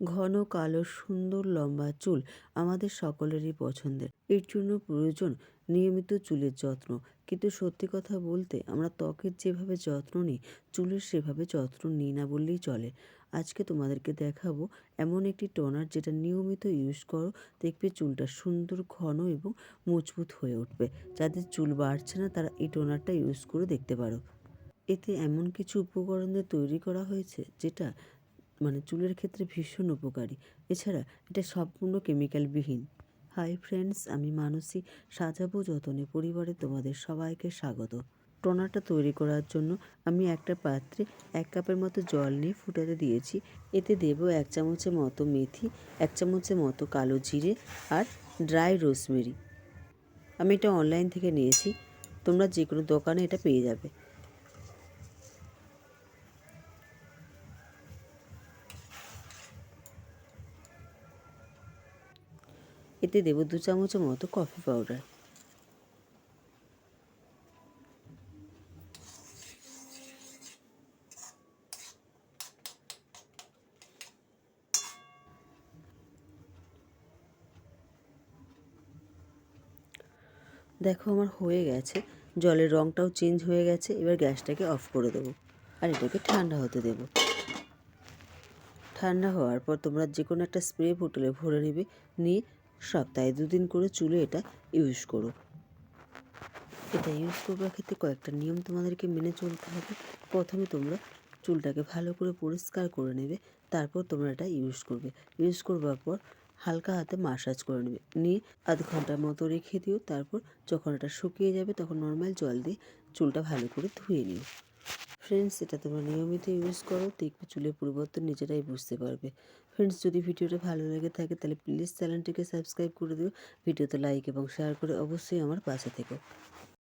ঘন কালো সুন্দর লম্বা চুল আমাদের সকলেরই পছন্দের। এর জন্য প্রয়োজন নিয়মিত চুলের যত্ন। কিন্তু সত্যি কথা বলতে আমরা ত্বকের যেভাবে যত্ন নিই, চুলের সেভাবে যত্ন নিই না বললেই চলে। আজকে তোমাদেরকে দেখাবো এমন একটি টোনার যেটা নিয়মিত ইউজ করো, দেখবে চুলটা সুন্দর ঘন এবং মজবুত হয়ে উঠবে। যাদের চুল বাড়ছে না তারা এই টোনারটা ইউজ করে দেখতে পারো। এতে এমন কিছু উপকরণ দিয়ে তৈরি করা হয়েছে যেটা চুলের ক্ষেত্রে ভীষণ উপকারী। এছাড়া এটা সম্পূর্ণ কেমিক্যালবিহীন। হাই ফ্রেন্ডস, আমি মানসী। সাজাবো যতনে পরিবারে তোমাদের সবাইকে স্বাগত। টোনারটা তৈরি করার জন্য আমি একটা পাত্রে 1 কাপের মতো জল নিয়ে ফুটাতে দিয়েছি। এতে দেব 1 চামচের মতো মেথি, 1 চামচের মতো কালো জিরে আর ড্রাই রোজমেরি। আমি এটা অনলাইন থেকে নিয়েছি, তোমরা যে কোনো দোকানে এটা পেয়ে যাবে। এতে দেব 2 চামচের মতো কফি পাউডার। দেখো আমার হয়ে গেছে, জলের রঙটাও চেঞ্জ হয়ে গেছে। এবার গ্যাসটাকে অফ করে দেবো আর এটাকে ঠান্ডা হতে দেবো। ঠান্ডা হওয়ার পর তোমরা যে কোনো একটা স্প্রে বোতলে ভরে নেবে, নিয়ে সপ্তাহে 2 দিন করে চুলে এটা ইউজ করো। এটা ইউজ করবার ক্ষেত্রে কয়েকটা নিয়ম তোমাদেরকে মেনে চলতে হবে। প্রথমে তোমরা চুলটাকে ভালো করে পরিষ্কার করে নেবে, তারপর তোমরা এটা ইউজ করবে। ইউজ করবার পর হালকা হাতে মাসাজ করে নেবে, নিয়ে আধ ঘন্টার মতো রেখে দিও। তারপর যখন এটা শুকিয়ে যাবে তখন নর্মাল জল দিয়ে চুলটা ভালো করে ধুয়ে নিও। ফ্রেন্ডস, এটা তোমরা নিয়মিত ইউজ করো, দেখবে চুলের পরিবর্তন নিজেরাই বুঝতে পারবে। ফ্রেন্ডস, যদি ভিডিওটা ভালো লেগে থাকে তাহলে প্লিজ চ্যানেলটিকে সাবস্ক্রাইব করে দিও। ভিডিওতে লাইক এবং শেয়ার করে অবশ্যই আমার পাশে থেকো।